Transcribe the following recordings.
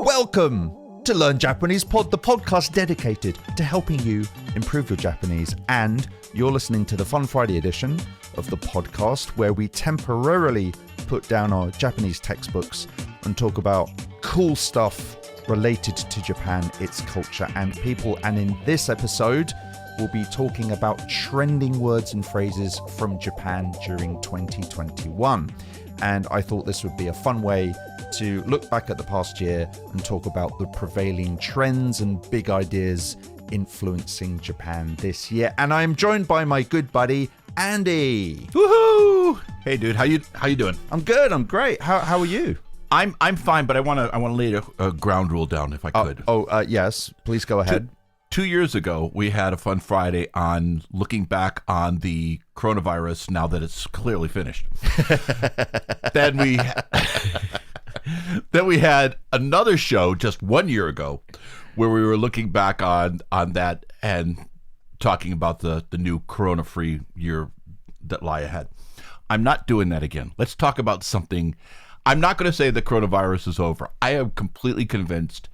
Welcome to Learn Japanese Pod, the podcast dedicated to helping you improve your Japanese. And you're listening to the Fun Friday edition of the podcast, where we temporarily put down our Japanese textbooks and talk about cool stuff related to Japan, its culture and people. And in this episode, we'll be talking about trending words and phrases from Japan during 2021. And I thought this would be a fun way to look back at the past year and talk about the prevailing trends and big ideas influencing Japan this year. And I'm joined by my good buddy, Andy. Woohoo! Hey, dude, how you doing? I'm good. I'm great. How are you? I'm fine, but I want to lay a ground rule down if I could. Yes. Please go ahead. 2 years ago, we had a Fun Friday on looking back on the coronavirus now that it's clearly finished. Then we had another show just 1 year ago where we were looking back on that and talking about the new corona-free year that lie ahead. I'm not doing that again. Let's talk about something. I'm not going to say the coronavirus is over. I am completely convinced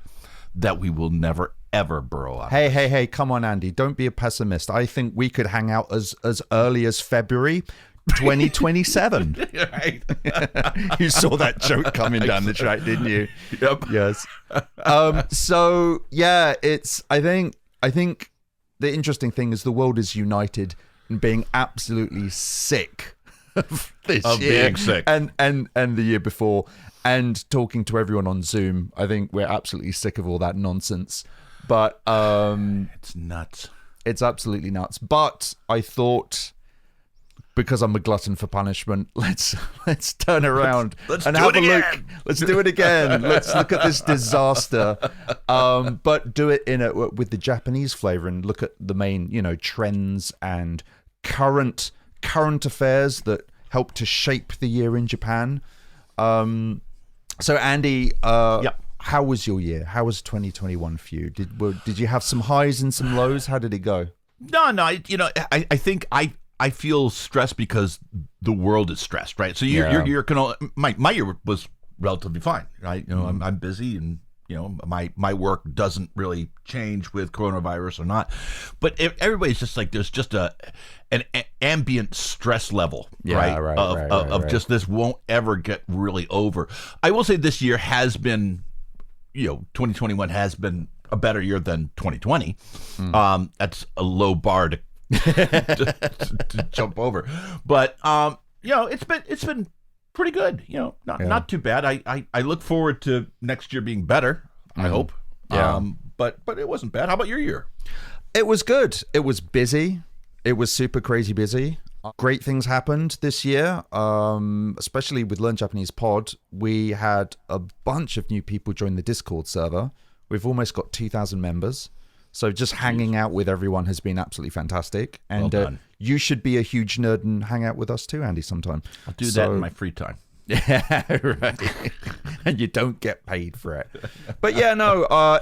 that we will never, ever burrow out. Hey, come on, Andy. Don't be a pessimist. I think we could hang out as early as February 2027. Right. You saw that joke coming down the track, didn't you? Yep. Yes. So yeah, I think the interesting thing is the world is united in being absolutely sick of this year, being sick, and the year before, and talking to everyone on Zoom. I think we're absolutely sick of all that nonsense. But it's nuts. It's absolutely nuts. But I thought, because I'm a glutton for punishment, let's turn around and have a look. Let's do it again. Let's look at this disaster, but do it with the Japanese flavor and look at the main, trends and current affairs that help to shape the year in Japan. So Andy, how was your year? How was 2021 for you? Did you have some highs and some lows? How did it go? No. I think I feel stressed because the world is stressed, right? So you're gonna. My year was relatively fine, right? I'm busy, and my work doesn't really change with coronavirus or not. But everybody's just like, there's just an ambient stress level, right? Just this won't ever get really over. I will say this year has been, 2021 has been a better year than 2020. That's a low bar to to jump over, but it's been pretty good. Not too bad. I look forward to next year being better. I hope. But it wasn't bad. How about your year? It was good. It was busy. It was super crazy busy. Great things happened this year, especially with Learn Japanese Pod. We had a bunch of new people join the Discord server. We've almost got 2,000 members. So just hanging out with everyone has been absolutely fantastic. And you should be a huge nerd and hang out with us too, Andy, sometime. I'll do that in my free time. Yeah, right. And you don't get paid for it. But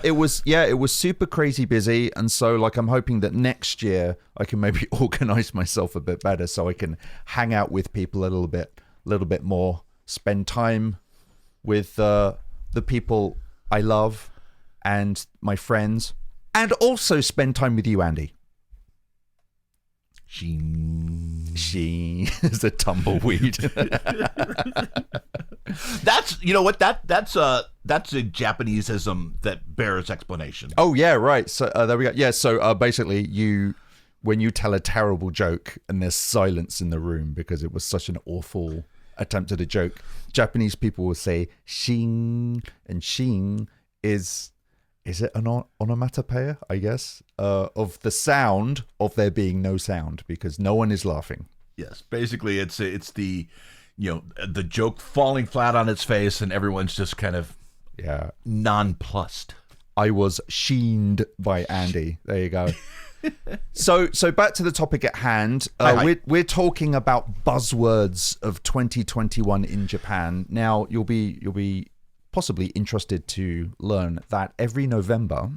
it was super crazy busy. And so I'm hoping that next year I can maybe organize myself a bit better so I can hang out with people a little bit more, spend time with the people I love and my friends. And also spend time with you, Andy. She is a tumbleweed. That's that's a Japaneseism that bears explanation. Oh yeah, right. So there we go. Yeah. So basically, when you tell a terrible joke and there's silence in the room because it was such an awful attempt at a joke, Japanese people will say "shin," and "shin" is it an onomatopoeia, I guess, of the sound of there being no sound because no one is laughing. Yes, basically it's the the joke falling flat on its face and everyone's just kind of nonplussed. I was sheened by Andy. There you go. So back to the topic at hand. We're talking about buzzwords of 2021 in Japan. Now you'll be possibly interested to learn that every November,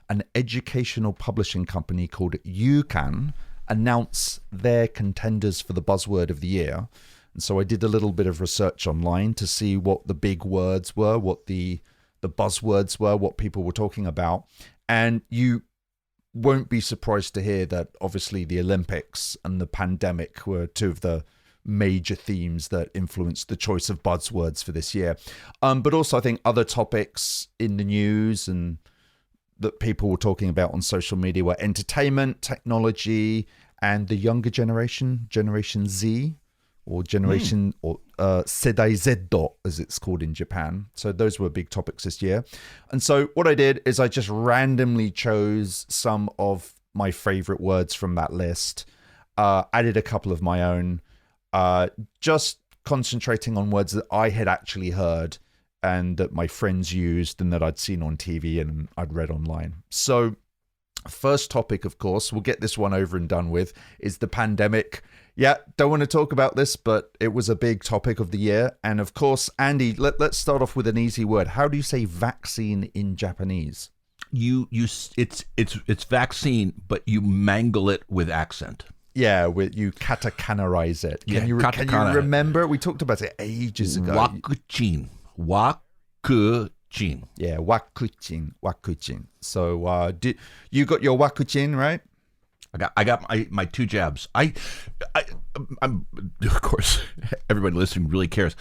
an educational publishing company called Yukan announce their contenders for the buzzword of the year. And so I did a little bit of research online to see what the big words were, what the buzzwords were, what people were talking about. And you won't be surprised to hear that obviously the Olympics and the pandemic were two of the major themes that influenced the choice of buzzwords for this year. But also I think other topics in the news and that people were talking about on social media were entertainment, technology, and the younger generation, Generation Z, or Generation or Sedai Z, as it's called in Japan. So those were big topics this year. And so what I did is I just randomly chose some of my favorite words from that list, added a couple of my own, just concentrating on words that I had actually heard and that my friends used and that I'd seen on TV and I'd read online. So first topic, of course, we'll get this one over and done with, is the pandemic. Yeah, don't want to talk about this, but it was a big topic of the year. And of course, Andy, let's start off with an easy word. How do you say vaccine in Japanese? It's vaccine, but you mangle it with accent. Yeah, you katakana-rize it. Can you remember? We talked about it ages ago. Wakuchin. Yeah, wakuchin. So, you got your wakuchin, right? I got my 2 jabs. I'm of course everybody listening really cares.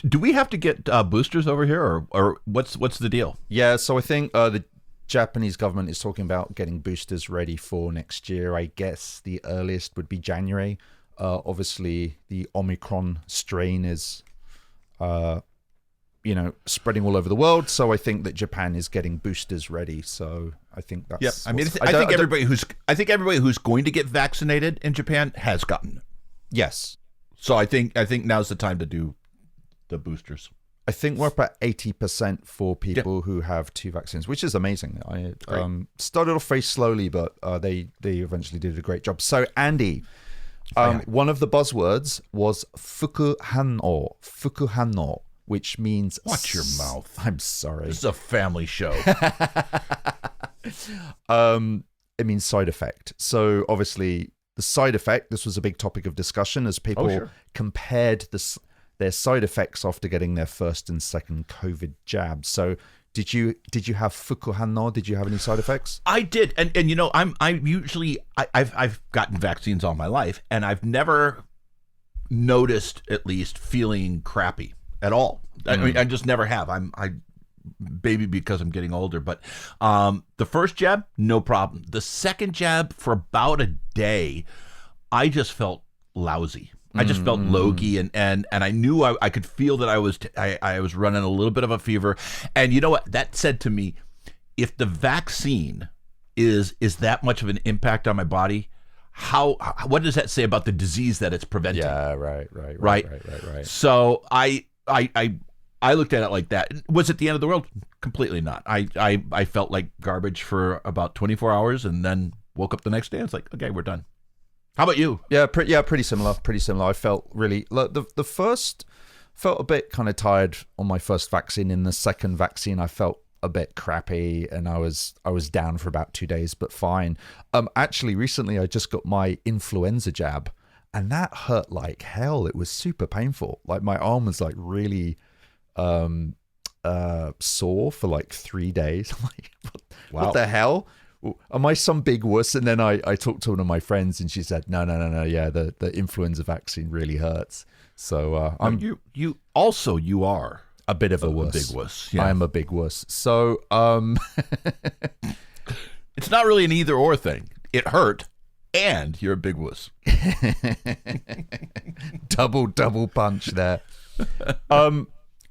Do we have to get boosters over here, or what's the deal? Yeah, so I think the Japanese government is talking about getting boosters ready for next year. I guess the earliest would be January. Obviously, the Omicron strain is, spreading all over the world. So I think that Japan is getting boosters ready. So I think that's. Yep. I mean, I think everybody who's going to get vaccinated in Japan has gotten it. Yes. So I think now's the time to do the boosters. I think we're up at 80% for people who have 2 vaccines, which is amazing. I started off very slowly, but they eventually did a great job. So, Andy, one of the buzzwords was fukuhanno, which means... Watch your mouth. I'm sorry. This is a family show. It means side effect. So, obviously, the side effect, this was a big topic of discussion as people compared their side effects after getting their first and second COVID jabs. So did you have fukuhanno? Did you have any side effects? I did, and I've gotten vaccines all my life, and I've never noticed at least feeling crappy at all. I mean, I just never have. Maybe because I'm getting older, but the first jab, no problem. The second jab, for about a day, I just felt lousy. I just felt logy, and I knew I could feel that I was running a little bit of a fever. And you know what? That said to me, if the vaccine is that much of an impact on my body, what does that say about the disease that it's preventing? Yeah, right. So I looked at it like that. Was it the end of the world? Completely not. I felt like garbage for about 24 hours, and then woke up the next day and it's like, okay, we're done. How about you? Yeah, pretty similar. I felt really the first felt a bit kind of tired on my first vaccine. In the second vaccine, I felt a bit crappy, and I was down for about 2 days, but fine. Actually, recently I just got my influenza jab, and that hurt like hell. It was super painful. Like my arm was like really sore for like 3 days. I'm like, what the hell? Am I some big wuss? And then I talked to one of my friends, and she said, no. Yeah, the influenza vaccine really hurts. So you are a bit of a wuss. Big wuss. Yeah. I am a big wuss. So it's not really an either or thing. It hurt, and you're a big wuss. double punch there.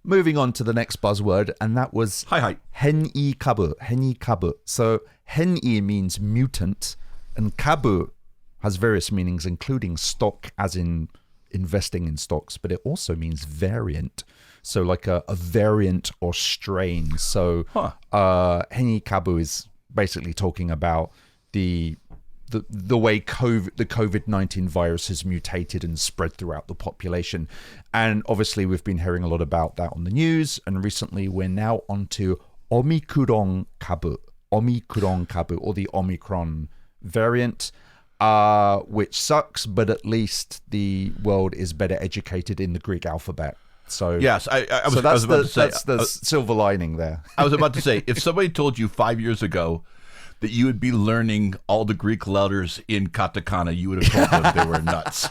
Moving on to the next buzzword, and that was Hen'i kabu. So Hen'i means mutant, and kabu has various meanings, including stock, as in investing in stocks, but it also means variant. So like a variant or strain. So Hen'i kabu is basically talking about the way the COVID-19 virus has mutated and spread throughout the population. And obviously we've been hearing a lot about that on the news, and recently we're now onto Omicron kabu, or the Omicron variant. which sucks, but at least the world is better educated in the Greek alphabet. So yes, that's the silver lining there. I was about to say, if somebody told you 5 years ago that you would be learning all the Greek letters in katakana, you would have told them they were nuts.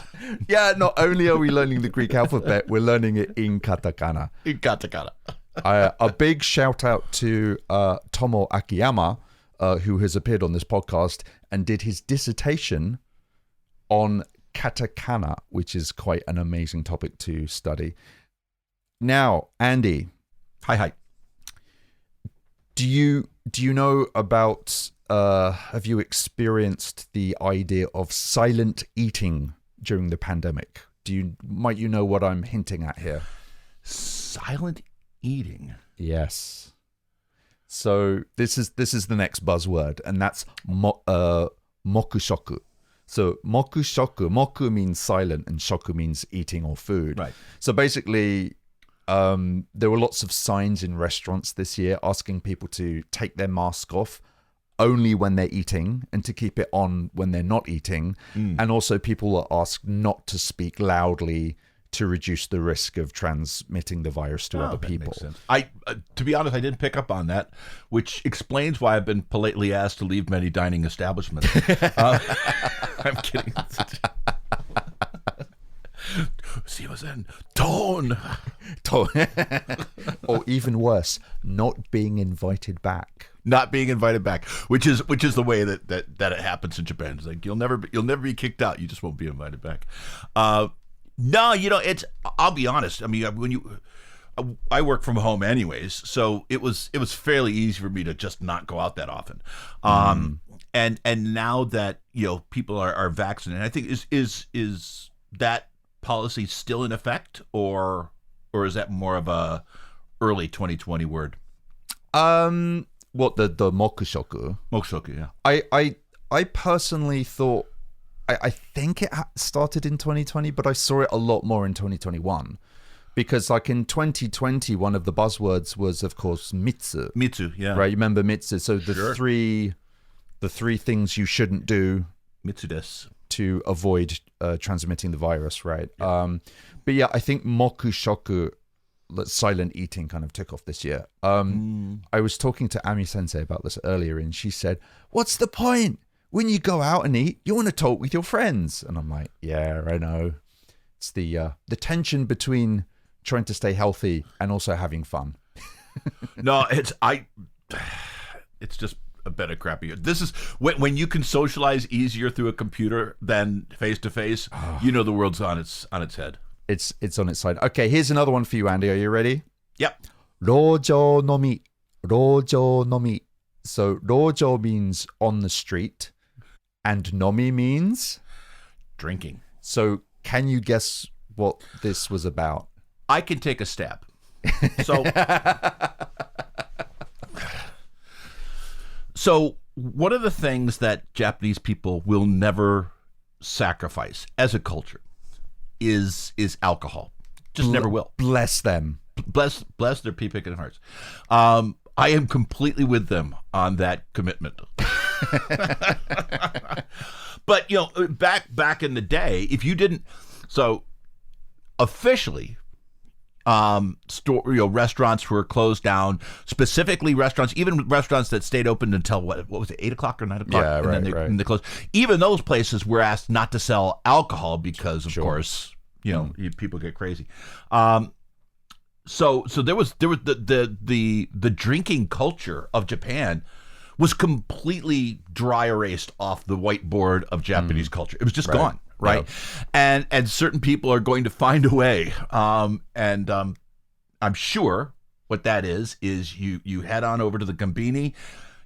Yeah, not only are we learning the Greek alphabet, we're learning it in katakana. In katakana. A big shout out to Tomo Akiyama, who has appeared on this podcast and did his dissertation on katakana, which is quite an amazing topic to study. Now, Andy. Hi. Do you know about, have you experienced the idea of silent eating during the pandemic? Might you know what I'm hinting at here? Silent eating? Yes. So this is the next buzzword, and that's mokushoku. So moku means silent, and shoku means eating or food. Right. So basically, there were lots of signs in restaurants this year asking people to take their mask off only when they're eating and to keep it on when they're not eating. And also people were asked not to speak loudly to reduce the risk of transmitting the virus to other people. Makes sense. To be honest, I didn't pick up on that, which explains why I've been politely asked to leave many dining establishments. I'm kidding. See what's in tone. Or even worse, not being invited back. Not being invited back, which is the way that it happens in Japan. It's like you'll never be kicked out. You just won't be invited back. No, I'll be honest. I mean, I work from home anyways, so it was fairly easy for me to just not go out that often. And now that people are vaccinated, I think is that policy still in effect, or is that more of a early 2020 word? What the mokushoku? Mokushoku, yeah. I personally thought. I think it started in 2020, but I saw it a lot more in 2021. Because like in 2020, one of the buzzwords was, of course, mitsu. Mitsu, yeah. Right, you remember mitsu? So the three things you shouldn't do mitsu desu to avoid transmitting the virus, right? Yeah. But yeah, I think mokushoku, silent eating, kind of took off this year. I was talking to Ami Sensei about this earlier, and she said, "What's the point? When you go out and eat, you want to talk with your friends." And I'm like, yeah, I know. It's the tension between trying to stay healthy and also having fun. No, it's just a bit of crappy. This is when you can socialize easier through a computer than face to face. The world's on its head. It's on its side. Okay, here's another one for you, Andy. Are you ready? Yep. Rojo nomi. So rojo means on the street, and nomi means drinking. So can you guess what this was about? I can take a stab. So one of the things that Japanese people will never sacrifice as a culture is alcohol. Just never will. Bless them. Bless their pea-picking hearts. I am completely with them on that commitment. But back in the day, if you didn't, so officially, restaurants were closed down. Specifically, even restaurants that stayed open until what was it, 8 o'clock or 9 o'clock? Yeah, and then they closed. Even those places were asked not to sell alcohol because, of course, people get crazy. So there was the drinking culture of Japan was completely dry erased off the whiteboard of Japanese culture. It was just gone, right? Yeah. And certain people are going to find a way. And I'm sure what that is you head on over to the Konbini,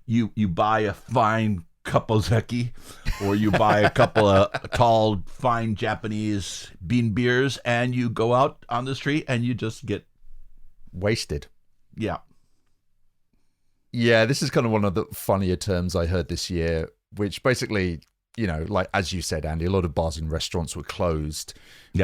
you buy a fine Kappozeki, or you buy a couple of tall, fine Japanese bean beers, and you go out on the street and you just get wasted. Yeah. Yeah, this is kind of one of the funnier terms I heard this year, which basically, like as you said, Andy, a lot of bars and restaurants were closed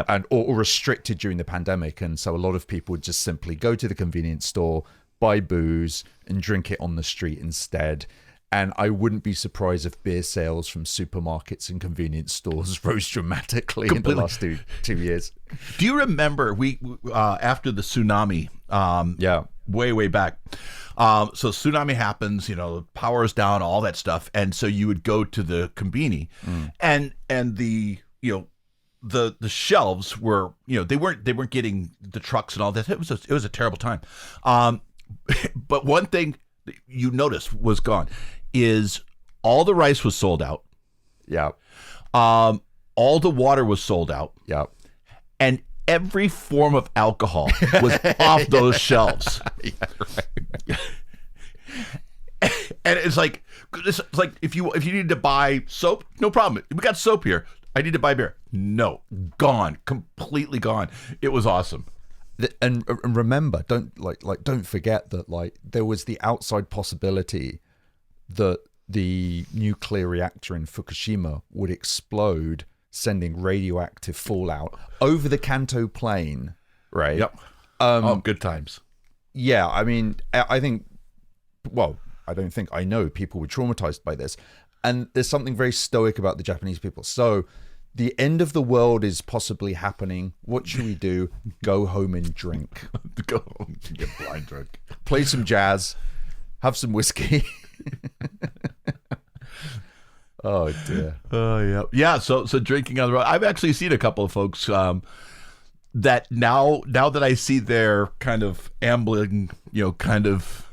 and or restricted during the pandemic. And so a lot of people would just simply go to the convenience store, buy booze and drink it on the street instead. And I wouldn't be surprised if beer sales from supermarkets and convenience stores rose dramatically in the last 2 years. Do you remember we after the tsunami? Way back. So tsunami happens, the power's down, all that stuff, and so you would go to the combini, and the the shelves were they weren't getting the trucks and all that. It was a terrible time. But one thing you noticed was gone is all the rice was sold out. Yeah. All the water was sold out. Yeah. And every form of alcohol was off those shelves. Yeah, right. And it's like if you needed to buy soap, no problem. We got soap here. I need to buy beer. No, gone, completely gone. It was awesome. And remember, don't forget that there was the outside possibility that the nuclear reactor in Fukushima would explode, sending radioactive fallout over the Kanto plain, right? Yep. Good times. Yeah, I mean, I know people were traumatized by this. And there's something very stoic about the Japanese people. So the end of the world is possibly happening. What should we do? Go home and drink. Go home and get blind drunk. Play some jazz. Have some whiskey. Oh dear. Oh yeah. Yeah. So drinking on the road. I've actually seen a couple of folks that now that I see their kind of ambling, kind of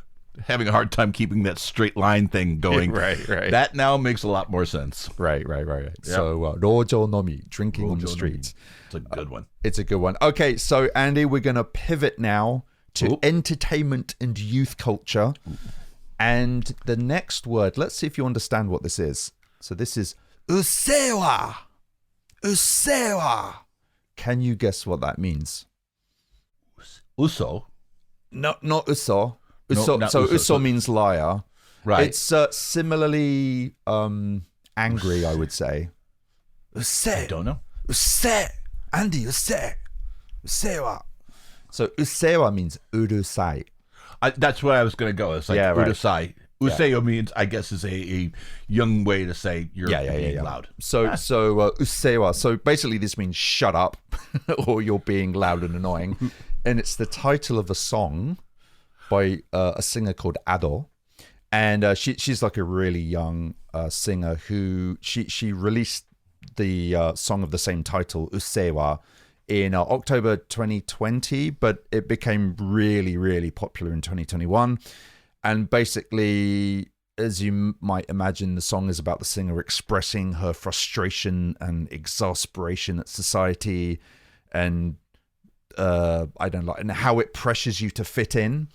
having a hard time keeping that straight line thing going. Right. That now makes a lot more sense. Right. Yep. So Rojo Nomi, drinking on the streets. It's a good one. It's a good one. Okay, so Andy, we're going to pivot now to entertainment and youth culture. And the next word, let's see if you understand what this is. So this is usewa. Usewa. Can you guess what that means? Uso? No, not uso. Uso, uso means liar. Right. It's similarly angry, I would say. Use. I don't know. Use. Andy, use. Usewa. So usewa means urusai. That's where I was going to go. It's like urusai. Useo means, I guess, is a young way to say you're being loud. So usewa. So basically this means shut up or you're being loud and annoying. And it's the title of a song by a singer called Ado. And she's like a really young singer who she released the song of the same title, Usewa, in October 2020, but it became really, really popular in 2021. And basically, as you might imagine, the song is about the singer expressing her frustration and exasperation at society and and how it pressures you to fit in.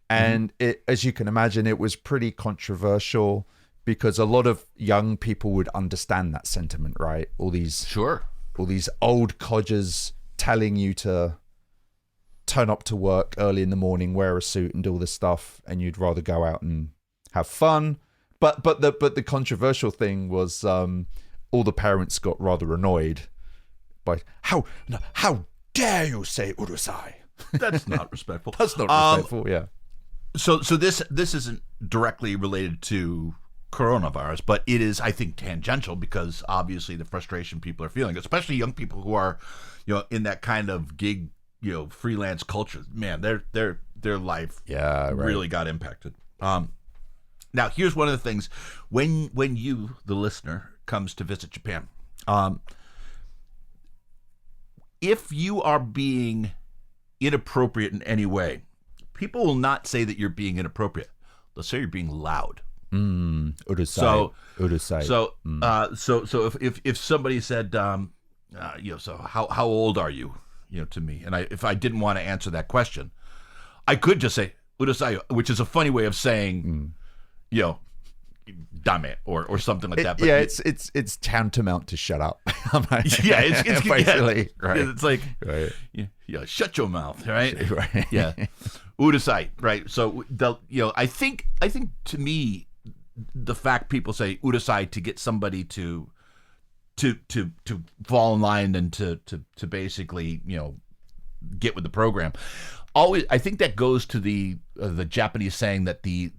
And it, as you can imagine, it was pretty controversial because a lot of young people would understand that sentiment, right? All these old codgers telling you to turn up to work early in the morning, wear a suit and do all this stuff, and you'd rather go out and have fun. But the controversial thing was all the parents got rather annoyed by how dare you say urusai? That's not respectful. That's not respectful. Yeah. So this isn't directly related to coronavirus, but it is, I think, tangential because obviously the frustration people are feeling, especially young people who are, in that kind of gig, freelance culture. Man, their life really got impacted. Now, here's one of the things when you, the listener, comes to visit Japan, if you are being inappropriate in any way, people will not say that you're being inappropriate. They'll say you're being loud. Urusai. So if somebody said, so how old are you, to me, and if I didn't want to answer that question, I could just say urusai, which is a funny way of saying, dame or something like that. But it's tantamount to shut up. It's basically right. It's like shut your mouth, right? Right. Yeah, urusai, right? So I think to me, the fact people say urusai to get somebody to fall in line and to basically get with the program. Always, I think that goes to the Japanese saying that the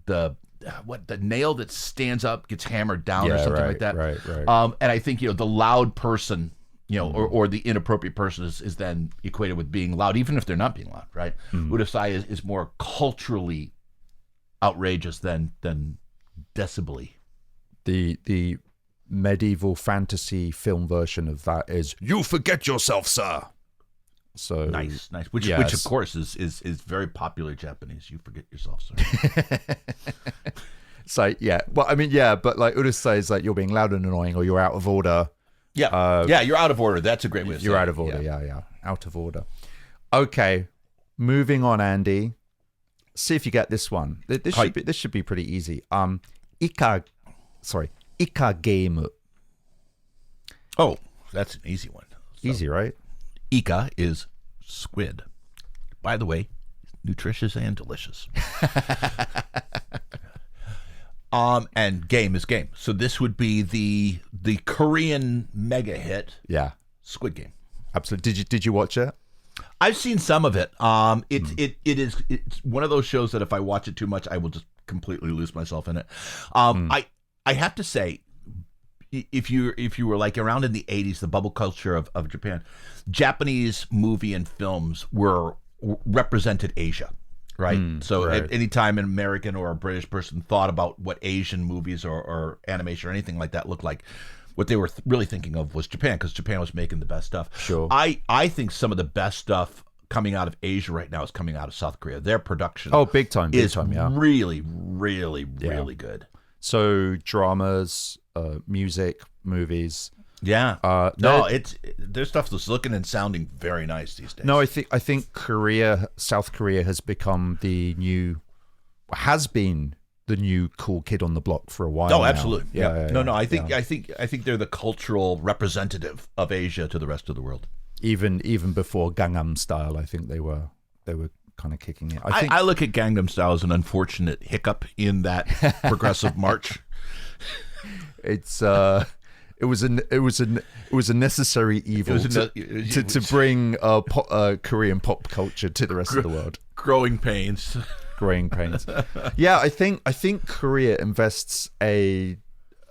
the nail that stands up gets hammered down or something like that. Right. And I think the loud person, or the inappropriate person is then equated with being loud, even if they're not being loud, right? Urusai is more culturally outrageous than decibel-y. The medieval fantasy film version of that is "You forget yourself, sir." So nice. Which of course is very popular Japanese. You forget yourself, sir. So yeah, well, I mean, yeah, but like Urusai is like you're being loud and annoying, or you're out of order. Yeah, you're out of order. That's a great way to say it. You're out of order. Yeah, out of order. Okay, moving on, Andy. See if you get this one. This should be pretty easy. Ika game. Oh, that's an easy one. So, easy, right? Ika is squid. By the way, nutritious and delicious. And game is game. So this would be the Korean mega hit. Yeah, Squid Game. Absolutely. Did you watch it? I've seen some of it. It's one of those shows that if I watch it too much, I will just completely lose myself in it. I have to say, if you were like around in the 80s, the bubble culture of Japan, Japanese movie and films represented Asia, right? At any time an American or a British person thought about what Asian movies or animation or anything like that looked like, what they were really thinking of was Japan, because Japan was making the best stuff. Sure. I think some of the best stuff coming out of Asia right now is coming out of South Korea. Their production big time, yeah. Really, really, really good. So dramas, music, movies. Yeah. Their stuff is looking and sounding very nice these days. No, I think South Korea has become the new cool kid on the block for a while. Oh, now. Absolutely. Yeah. No. I think yeah. I think they're the cultural representative of Asia to the rest of the world. Even before Gangnam Style, I think they were kind of kicking it. I look at Gangnam Style as an unfortunate hiccup in that progressive march. It was a necessary evil to bring Korean pop culture to the rest of the world. Growing pains. Yeah, I think Korea invests an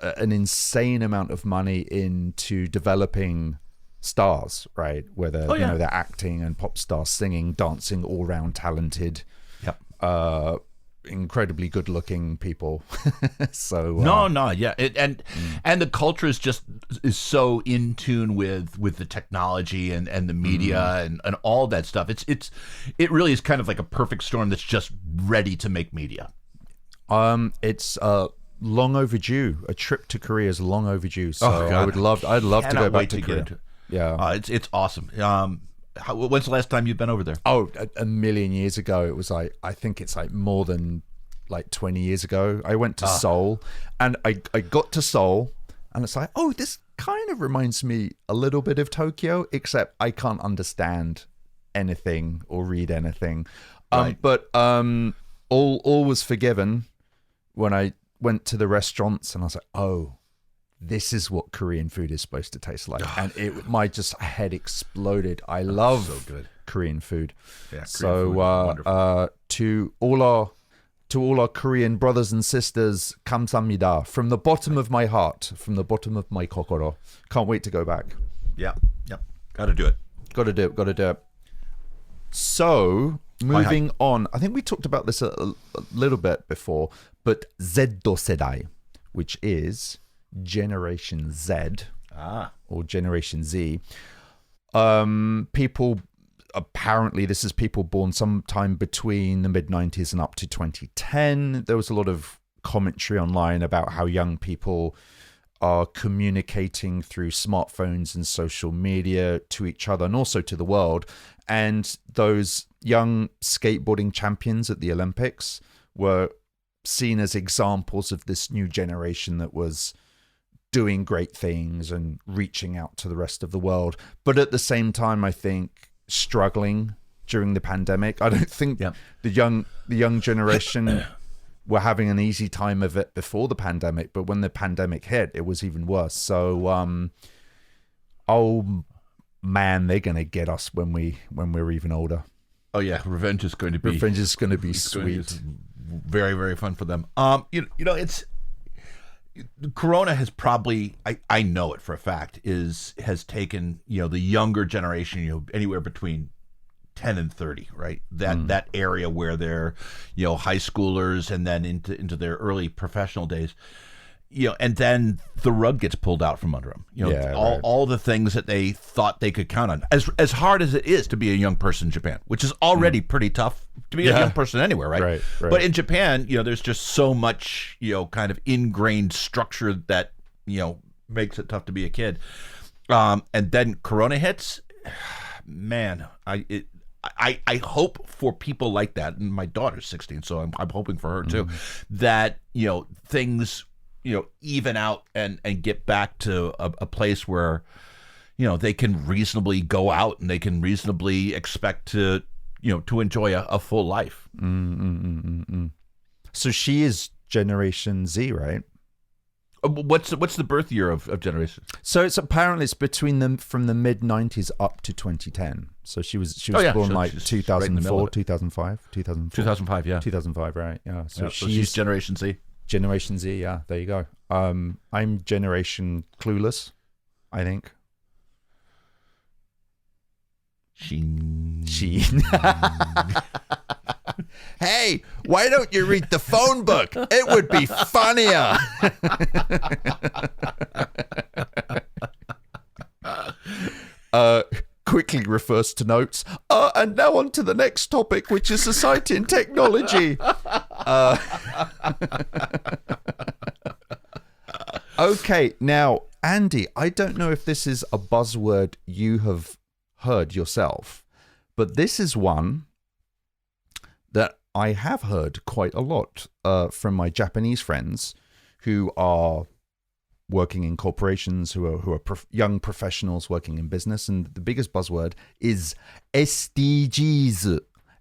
insane amount of money into developing stars, right? Whether they're acting and pop stars, singing, dancing, all round talented. Yep. Incredibly good looking people. So and the culture is so in tune with the technology and the media and all that stuff. It really is kind of like a perfect storm that's just ready to make media. It's long overdue. A trip to Korea is long overdue. So I'd love to go back to Korea. Yeah. It's awesome. When's the last time you've been over there? Oh, a million years ago. It was like, I think it's like more than like 20 years ago. I went to Seoul, and I got to Seoul, and it's like, oh, this kind of reminds me a little bit of Tokyo, except I can't understand anything or read anything. Right. But all was forgiven when I went to the restaurants, and I was like, oh, this is what Korean food is supposed to taste like. And my head exploded. I love so good Korean food. Yeah, so to all our Korean brothers and sisters, 감사합니다. From the bottom of my heart, from the bottom of my kokoro. Can't wait to go back. Yeah. Got to do it. Got to do it. So, moving on. I think we talked about this a little bit before, but Zeddo Sedai, which is Generation Z or Generation Z. People, apparently this is people born sometime between the mid-90s and up to 2010. There was a lot of commentary online about how young people are communicating through smartphones and social media to each other and also to the world. And those young skateboarding champions at the Olympics were seen as examples of this new generation that was doing great things and reaching out to the rest of the world, but at the same time, I think struggling during the pandemic. I don't think the young generation were having an easy time of it before the pandemic, but when the pandemic hit, it was even worse. So, oh man, they're gonna get us when we're even older. Oh yeah, revenge is going to be sweet. very, very fun for them. It's Corona has probably, I know it for a fact, has taken, the younger generation, anywhere between 10 and 30, right? That area where they're, high schoolers and then into their early professional days, and then the rug gets pulled out from under them. All the things that they thought they could count on. As hard as it is to be a young person in Japan, which is already pretty tough to be a young person anywhere, right? Right. But in Japan, there's just so much, kind of ingrained structure that, makes it tough to be a kid. And then Corona hits, man, I hope for people like that, and my daughter's 16, so I'm hoping for her too, that, things, even out and get back to a place where, they can reasonably go out and they can reasonably expect to, to enjoy a full life. So she is Generation Z, right? What's the birth year of Generation? So it's between them from the mid 90s up to 2010. So she was born like 2004, right 2005, 2005, yeah. 2005, right? Yeah. So she's Generation Z. Generation Z, yeah. There you go. I'm Generation Clueless, I think. Sheen. Hey, why don't you read the phone book? It would be funnier. Quickly refers to notes. And now on to the next topic, which is society and technology. Okay, now, Andy, I don't know if this is a buzzword you have heard yourself, but this is one that I have heard quite a lot from my Japanese friends who are working in corporations, who are young professionals working in business, and the biggest buzzword is SDGs.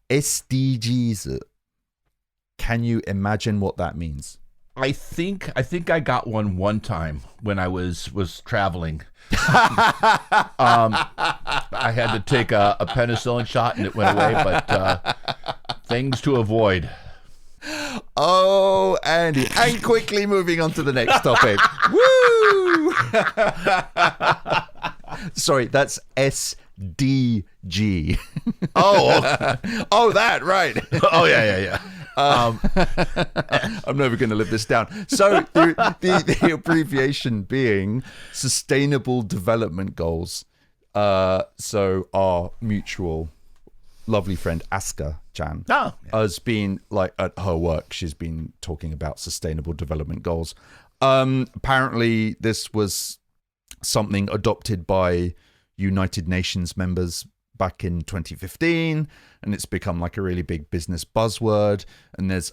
SDGs. Can you imagine what that means? I think I got one time when I was traveling. I had to take a penicillin shot and it went away, but things to avoid. Oh, Andy. And quickly moving on to the next topic. Woo! Sorry, that's SDG. Oh, that, right. Oh, yeah. I'm never going to live this down. So the abbreviation being Sustainable Development Goals. So our mutual lovely friend Asuka-chan has been, like, at her work, she's been talking about Sustainable Development Goals. Apparently this was something adopted by United Nations members back in 2015, and it's become like a really big business buzzword. And there's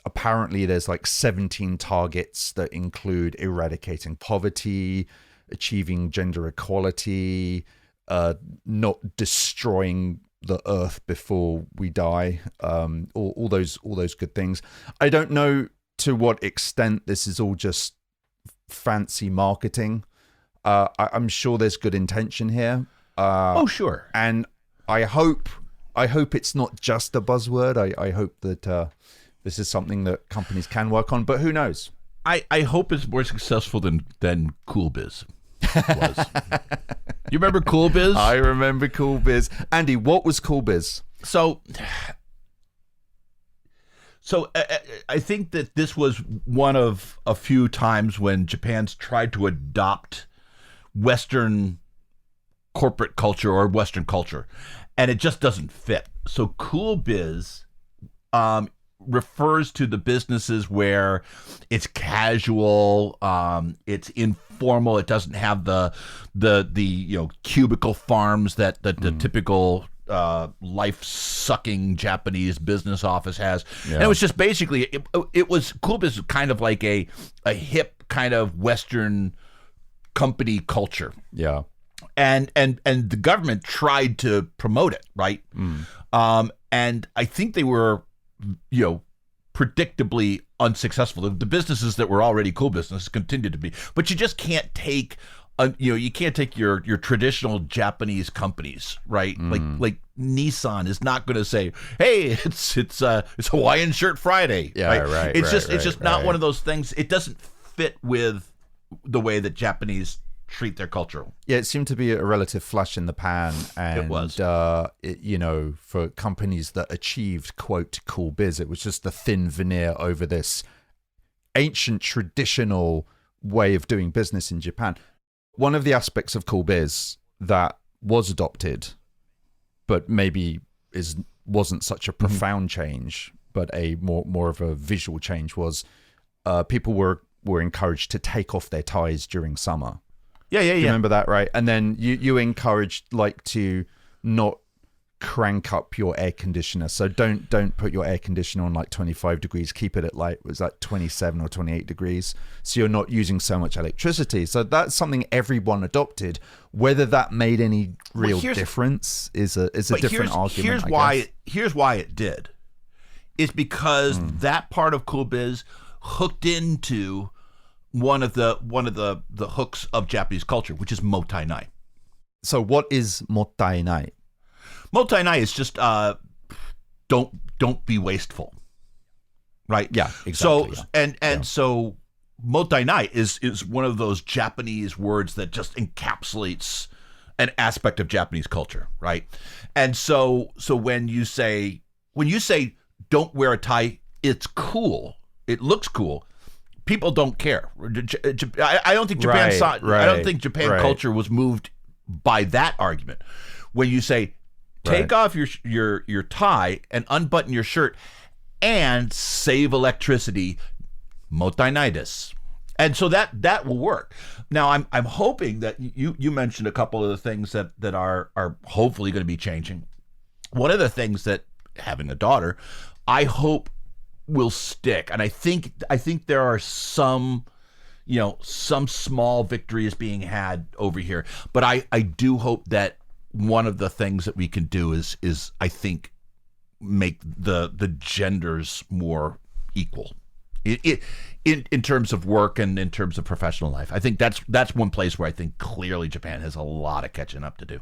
like 17 targets that include eradicating poverty, achieving gender equality, not destroying the earth before we die, all those good things. I don't know to what extent this is all just fancy marketing. I'm sure there's good intention here. Oh, sure. And I hope it's not just a buzzword. I hope that this is something that companies can work on, but who knows? I hope it's more successful than Cool Biz was. You remember Cool Biz? I remember Cool Biz. Andy, what was Cool Biz? So I think that this was one of a few times when Japan's tried to adopt Western corporate culture or Western culture, and it just doesn't fit. So Cool Biz refers to the businesses where it's casual, it's informal, it doesn't have the cubicle farms that the typical life-sucking Japanese business office has. Yeah. And it was just basically, it was Cool Biz kind of like a hip kind of Western company culture. Yeah. And the government tried to promote it, right? And I think they were, predictably unsuccessful. The businesses that were already cool businesses continued to be, but you just can't take you can't take your traditional Japanese companies, right? Like Nissan is not going to say, "Hey, it's Hawaiian Shirt Friday." Yeah, right. It's just not one of those things. It doesn't fit with the way that Japanese treat their culture. Yeah, it seemed to be a relative flash in the pan, and it was. For companies that achieved quote cool biz, it was just the thin veneer over this ancient traditional way of doing business in Japan. One of the aspects of cool biz that was adopted, but maybe wasn't such a profound change, but a more of a visual change, was people were encouraged to take off their ties during summer. Yeah. You remember that, right? And then you encouraged like to not crank up your air conditioner. So don't put your air conditioner on like 25 degrees. Keep it at like 27 or 28 degrees. So you're not using so much electricity. So that's something everyone adopted. Whether that made any real difference is a different argument. Here's why it did. Is because that part of cool biz hooked into one of the hooks of Japanese culture, which is motai nai. So what is motai nai? Motai nai is just don't be wasteful, right? Yeah, exactly. So so motai nai is one of those Japanese words that just encapsulates an aspect of Japanese culture, right? And so when you say don't wear a tie, it's cool, it looks cool. People don't care. I don't think Japan I don't think Japan culture was moved by that argument. When you say take off your tie and unbutton your shirt and save electricity, motai nai desu. And so that will work. Now I'm hoping that you mentioned a couple of the things that are hopefully going to be changing. One of the things that, having a daughter, I hope will stick, and I think there are some small victories being had over here, but I do hope that one of the things that we can do is I think make the genders more equal in terms of work and in terms of professional life. I think that's one place where I think clearly Japan has a lot of catching up to do.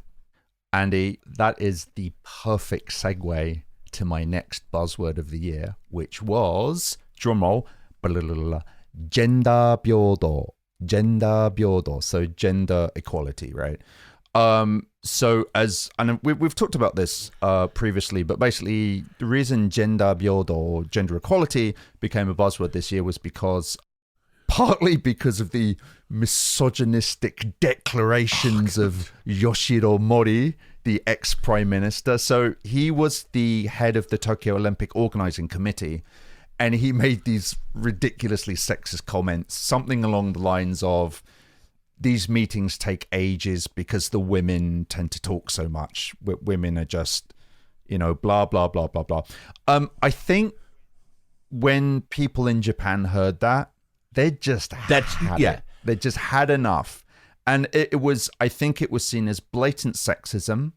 Andy, that is the perfect segue to my next buzzword of the year, which was, drumroll, gender byodo. Gender byodo, so gender equality, right? We've talked about this previously, but basically the reason gender byodo, or gender equality, became a buzzword this year was partly because of the misogynistic declarations of Yoshiro Mori, the ex-prime minister. So he was the head of the Tokyo Olympic Organizing Committee, and he made these ridiculously sexist comments, something along the lines of, these meetings take ages because the women tend to talk so much. Women are just, blah, blah, blah, blah, blah. I think when people in Japan heard that, they just had it. They just had enough. And I think it was seen as blatant sexism.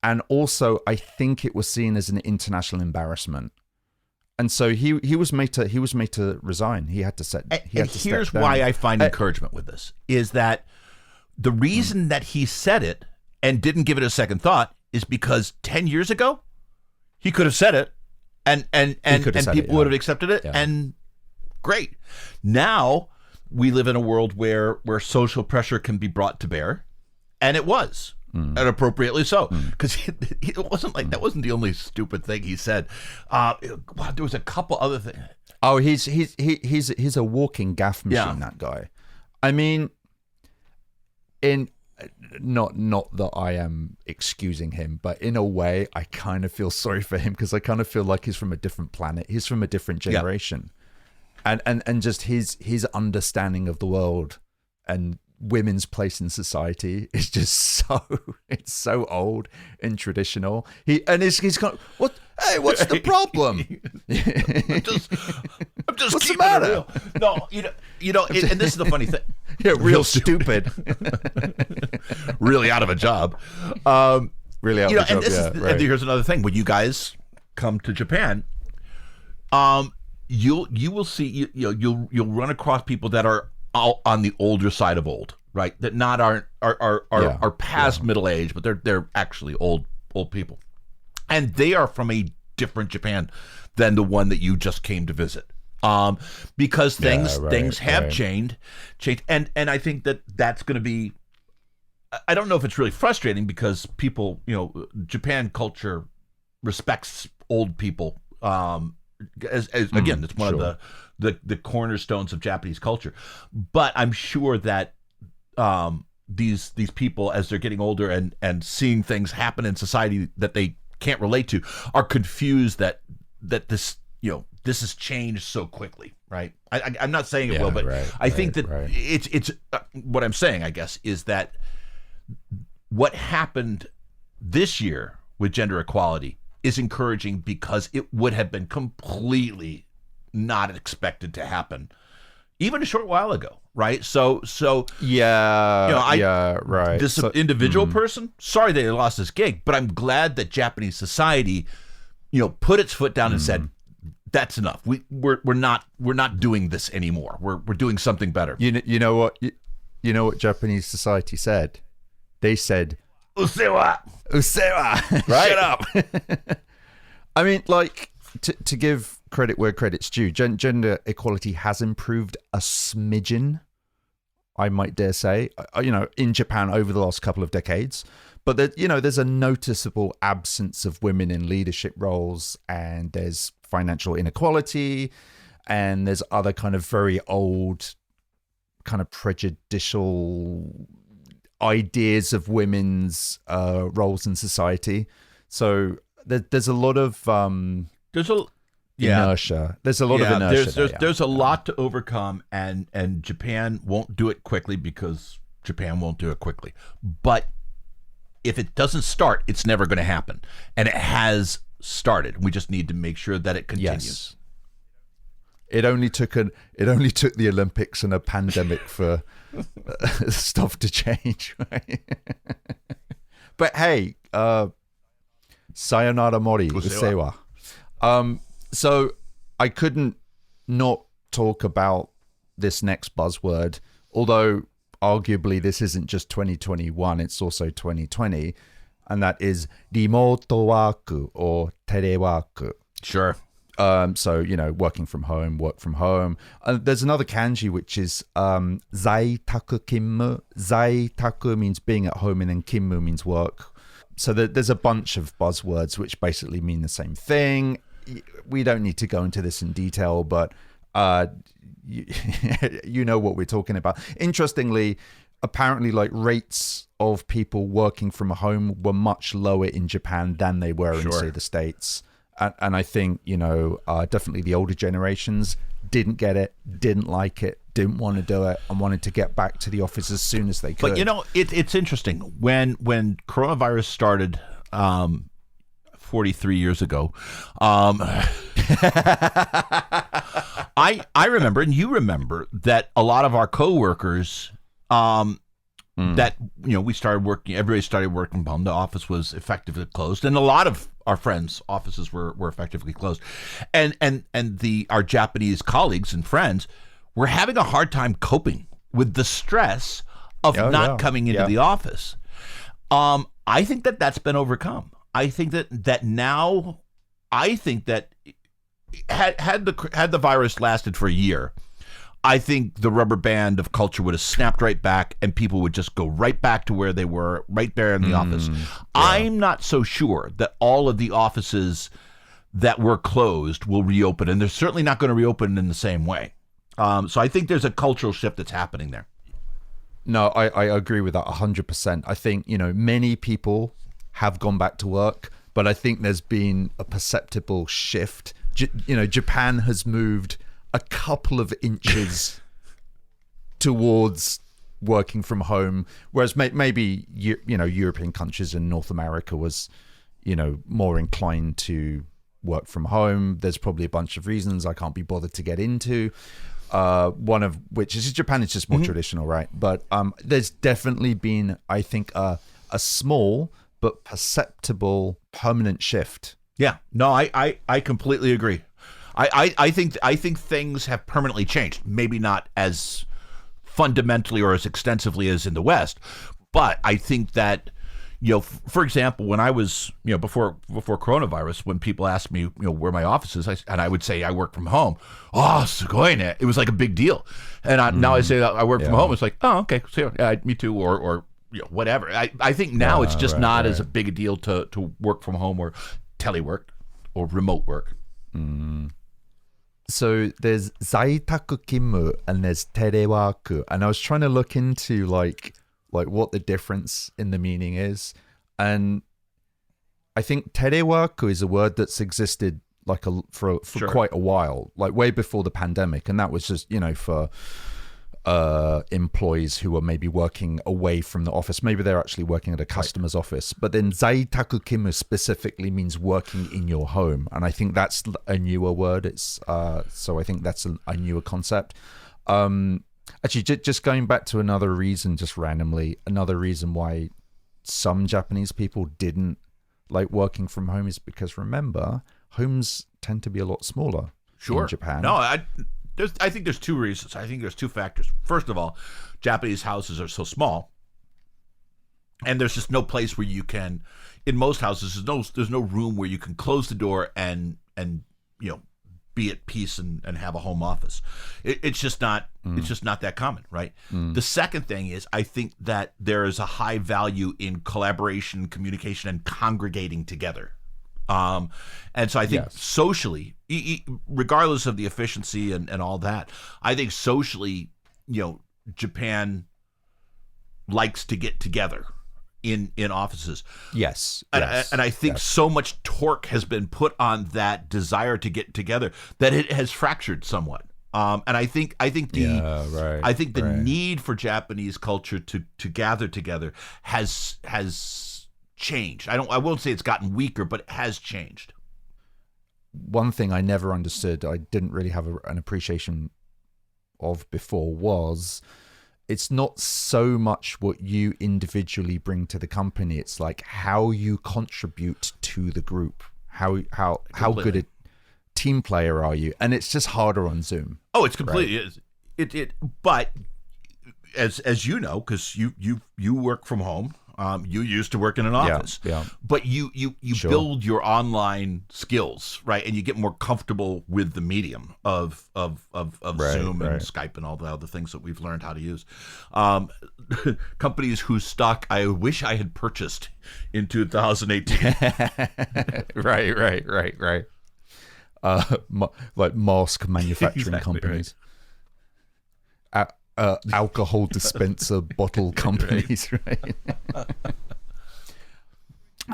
And also, I think it was seen as an international embarrassment. And so he was made to resign. He had to step down. Here's why I find encouragement with this is that the reason that he said it and didn't give it a second thought is because 10 years ago he could have said it and people would have accepted it, and great. Now we live in a world where social pressure can be brought to bear, and it was. And appropriately so, because it wasn't like that wasn't the only stupid thing he said. There was a couple other things. Oh, he's a walking gaff machine. That guy. I mean, not that I am excusing him, but in a way, I kind of feel sorry for him because I kind of feel like he's from a different planet. He's from a different generation, and just his understanding of the world and women's place in society is just so old and traditional. He's kind of, what? Hey, what's the problem? I'm just what's the keeping matter? It real. No, and this is the funny thing. Yeah, real stupid. Really out of a job. Really out of a job. And here's another thing. When you guys come to Japan, you will see you'll run across people that are on the older side of old. right? That not are past middle age, but they're actually old people, and they are from a different Japan than the one that you just came to visit. Because things have changed, and I think that's going to be. I don't know if it's really frustrating because people, Japan culture respects old people. As again, it's one of the cornerstones of Japanese culture. But I'm sure that these people, as they're getting older and seeing things happen in society that they can't relate to, are confused that this this has changed so quickly, right? I'm not saying it will, but I think that it's what I'm saying, I guess, is that what happened this year with gender equality is encouraging because it would have been completely not expected to happen even a short while ago, right? So right. This individual person, sorry they lost this gig, but I'm glad that Japanese society, put its foot down and said, that's enough. We're not doing this anymore. We're doing something better. You know what Japanese society said? They said, "Usewa, right? Shut up." I mean, like, to give credit where credit's due, gender equality has improved a smidgen, I might dare say, in Japan over the last couple of decades. But there's a noticeable absence of women in leadership roles, and there's financial inequality, and there's other kind of very old, kind of prejudicial ideas of women's roles in society. So there's a lot of inertia. There's a lot of inertia. There's a lot to overcome, and Japan won't do it quickly because Japan won't do it quickly. But if it doesn't start, it's never going to happen, and it has started. We just need to make sure that it continues. Yes. It only took the Olympics and a pandemic for stuff to change, right? But hey, sayonara mori, usewa. So I couldn't not talk about this next buzzword, although arguably this isn't just 2021, it's also 2020, and that is remote work or telework. Sure. So, working from home, work from home. There's another kanji, which is zaitaku kimmu. Zaitaku means being at home, and then kimmu means work. So there's a bunch of buzzwords which basically mean the same thing. We don't need to go into this in detail, but you know what we're talking about. Interestingly, apparently, like, rates of people working from home were much lower in Japan than they were in, say, the States. And I think, definitely the older generations didn't get it, didn't like it, didn't want to do it, and wanted to get back to the office as soon as they could. But, it's interesting. When coronavirus started 43 years ago, I remember, and you remember, that a lot of our coworkers that we started working. Everybody started working from home. The office was effectively closed, and a lot of our friends' offices were effectively closed, and our Japanese colleagues and friends were having a hard time coping with the stress of not coming into the office. I think that's been overcome. I think that now, I think that had the virus lasted for a year, I think the rubber band of culture would have snapped right back, and people would just go right back to where they were, right there in the office. Yeah. I'm not so sure that all of the offices that were closed will reopen, and they're certainly not going to reopen in the same way. So I think there's a cultural shift that's happening there. No, I agree with that 100%. I think, many people have gone back to work, but I think there's been a perceptible shift. Japan has moved a couple of inches towards working from home, whereas maybe European countries and North America was more inclined to work from home. There's probably a bunch of reasons I can't be bothered to get into, one of which is Japan is just more traditional, right? But there's definitely been, I think, a small but perceptible permanent shift. Yeah, no, I completely agree. I think things have permanently changed. Maybe not as fundamentally or as extensively as in the West. But I think that, for example, when I was, before coronavirus, when people asked me, where my office is, and I would say I work from home. Oh, sugoi. It was like a big deal. And now I say I work from home. It's like, oh, okay, so me too, or whatever. I think now it's just not as a big a deal to work from home or telework or remote work. So there's zaitaku kimu and there's telework, and I was trying to look into like what the difference in the meaning is, and I think telework is a word that's existed for Sure. quite a while, like way before the pandemic, and that was just for employees who were maybe working away from the office. Maybe they're actually working at a customer's office. But then zaitaku kimu specifically means working in your home, and I think that's a newer word. It's so I think that's a newer concept. Actually, just going back to another reason, just randomly, another reason why some Japanese people didn't like working from home is because, remember, homes tend to be a lot smaller in Japan. No, I think there's two reasons. I think there's two factors. First of all, Japanese houses are so small, and there's just no place where you can. In most houses, there's no room where you can close the door and be at peace and have a home office. It's just not. It's just not that common, right? The second thing is, I think that there is a high value in collaboration, communication, and congregating together. And so I think socially, regardless of the efficiency and all that, I think socially, Japan likes to get together in offices. Yes. And I think so much torque has been put on that desire to get together that it has fractured somewhat. And I think the need for Japanese culture to gather together has changed. I won't say it's gotten weaker, but it has changed. One thing I never understood, I didn't really have an appreciation of before, was it's not so much what you individually bring to the company. It's like how you contribute to the group. How good a team player are you? And it's just harder on Zoom. Oh, it's completely it. But as you know, because you work from home. You used to work in an office, but you build your online skills, right? And you get more comfortable with the medium of Zoom and Skype and all the other things that we've learned how to use. Companies whose stock I wish I had purchased in 2018. Right. Like mask manufacturing companies. Right. Alcohol dispenser bottle companies, right?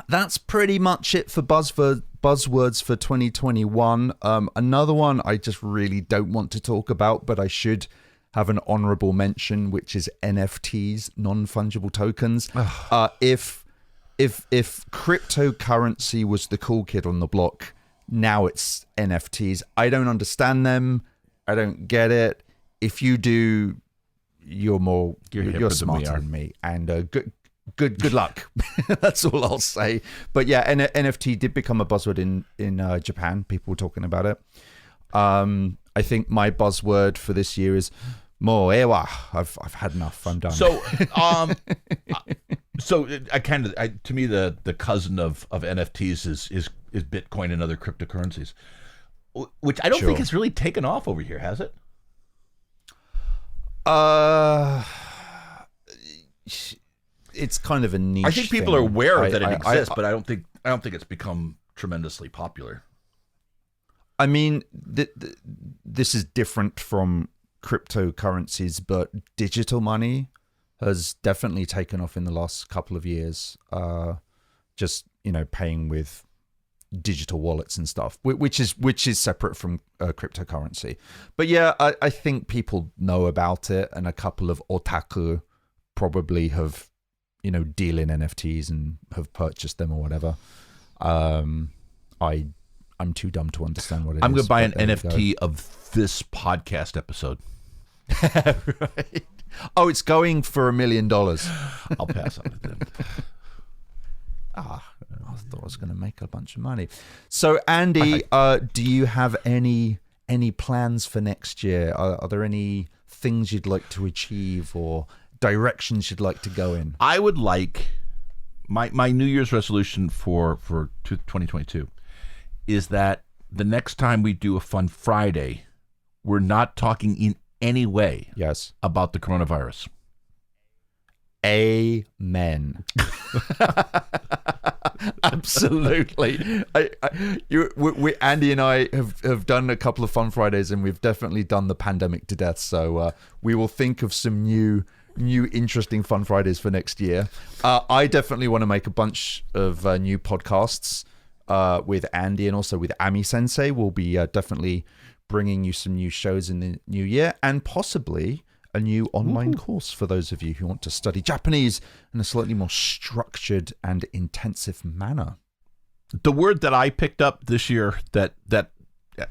That's pretty much it for buzzwords for 2021. Another one I just really don't want to talk about, but I should have an honorable mention, which is NFTs, non-fungible tokens. If cryptocurrency was the cool kid on the block, now it's NFTs. I don't understand them. I don't get it. If you do, you're smarter than me, and good luck. That's all I'll say. But yeah, NFT did become a buzzword in Japan. People were talking about it. I think my buzzword for this year is mo ewa. I've had enough. I'm done. So to me the cousin of NFTs is Bitcoin and other cryptocurrencies, which I don't think has really taken off over here, has it? It's kind of a niche. I think people are aware that it exists, but I don't think it's become tremendously popular. I mean, this is different from cryptocurrencies, but digital money has definitely taken off in the last couple of years. Just paying with digital wallets and stuff, which is separate from cryptocurrency. But yeah, I think people know about it, and a couple of otaku probably have deal in NFTs and have purchased them or whatever. I'm too dumb to understand what it is. I'm going to buy an NFT of this podcast episode. Right. Oh, it's going for $1 million. I'll pass on it. I thought I was going to make a bunch of money. So, Andy, do you have any plans for next year? Are there any things you'd like to achieve or directions you'd like to go in? I would like my New Year's resolution for 2022 is that the next time we do a Fun Friday, we're not talking in any way about the coronavirus. Amen. Absolutely. Andy and I have done a couple of Fun Fridays, and we've definitely done the pandemic to death. So we will think of some new interesting Fun Fridays for next year. I definitely want to make a bunch of new podcasts with Andy and also with Ami Sensei. We'll be definitely bringing you some new shows in the new year, and possibly a new online course for those of you who want to study Japanese in a slightly more structured and intensive manner. The word that I picked up this year that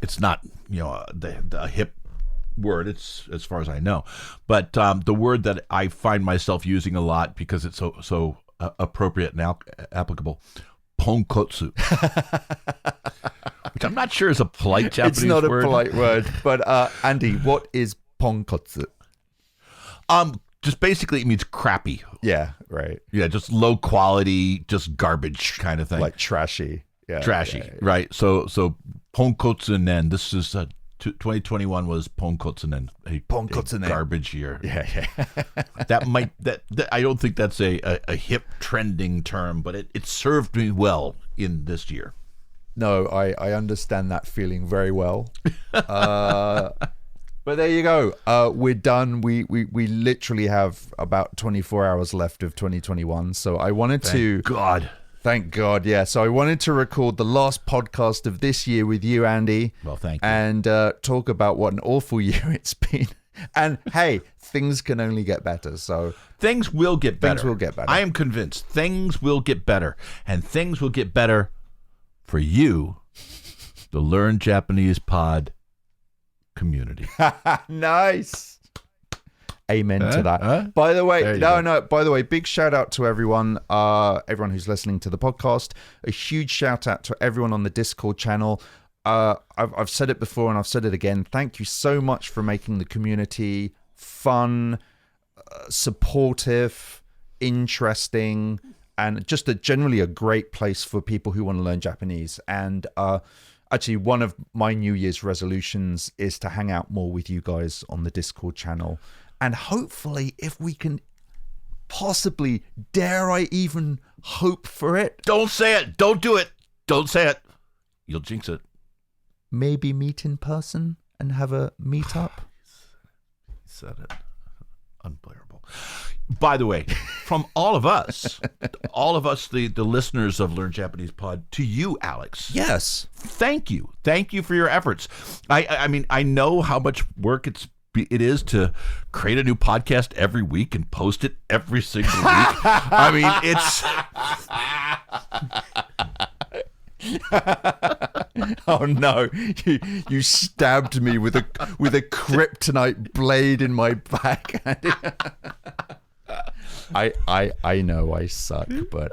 it's not, the hip word, it's as far as I know, but the word that I find myself using a lot because it's so appropriate and applicable, ponkotsu. Which I'm not sure is a polite Japanese word. It's not a polite word, but Andy, what is ponkotsu? Just basically it means crappy. Yeah, right. Yeah, just low quality, just garbage kind of thing. Like trashy. Yeah. Trashy, yeah. Right. So Ponkotsunen, this is 2021 was Ponkotsunen, a garbage year. Yeah. that I don't think that's a hip trending term, but it served me well in this year. No, I understand that feeling very well. But there you go. We're done. We literally have about 24 hours left of 2021. So I wanted to... Thank God, yeah. So I wanted to record the last podcast of this year with you, Andy. Well, thank you. And talk about what an awful year it's been. And hey, things can only get better. So things will get better. Things will get better. I am convinced things will get better. And things will get better for you, the Learn Japanese Pod community. Nice. Amen to that. By the way, by the way, big shout out to everyone who's listening to the podcast. A huge shout out to everyone on the Discord channel. I've said it before and I've said it again. Thank you so much for making the community fun, supportive, interesting, and just generally a great place for people who want to learn Japanese. And actually, one of my New Year's resolutions is to hang out more with you guys on the Discord channel. And hopefully, if we can possibly, dare I even hope for it? Don't say it. Don't do it. Don't say it. You'll jinx it. Maybe meet in person and have a meetup. He said it. Unbelievable. By the way, from all of us, the listeners of Learn Japanese Pod, to you, Alex. Yes. Thank you. Thank you for your efforts. I mean, I know how much work it is to create a new podcast every week and post it every single week. I mean, it's... Oh no! You stabbed me with a kryptonite blade in my back. I know I suck, but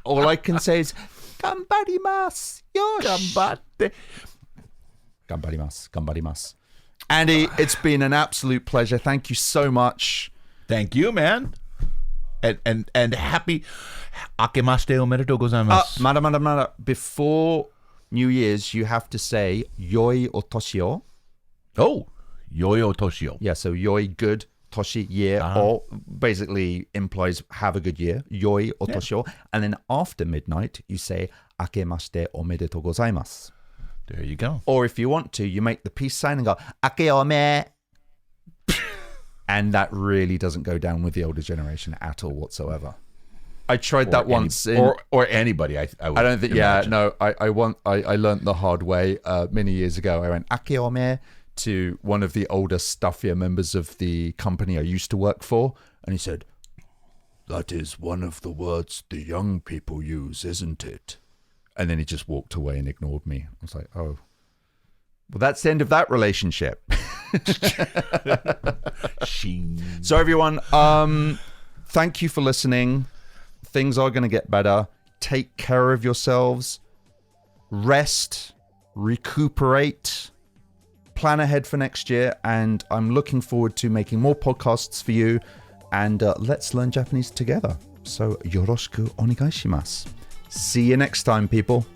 all I can say is ganbarimasu. Yoshi. Ganbarimasu. Andy, it's been an absolute pleasure. Thank you so much. Thank you, man. And happy Akemashite omedetou gozaimasu. Mada. Before New Year's, you have to say Yoi otoshi o. Oh, Yoi otoshi o. Yeah, so Yoi, good, Toshi, year, or basically implies have a good year. Yoi otoshi o. And then after midnight, you say Akemashite omedetou gozaimasu. There you go. Or if you want to, you make the peace sign and go, Akeome. And that really doesn't go down with the older generation at all whatsoever. I tried that once. Or anybody. I don't think, imagine. I learned the hard way many years ago. I went, Akeome, to one of the older, stuffier members of the company I used to work for. And he said, that is one of the words the young people use, isn't it? And then he just walked away and ignored me. I was like, oh, well, that's the end of that relationship. So everyone, thank you for listening. Things are going to get better. Take care of yourselves. Rest. Recuperate. plan ahead for next year, and I'm looking forward to making more podcasts for you. And let's learn Japanese together. So yoroshiku onegai shimasu. See you next time, people.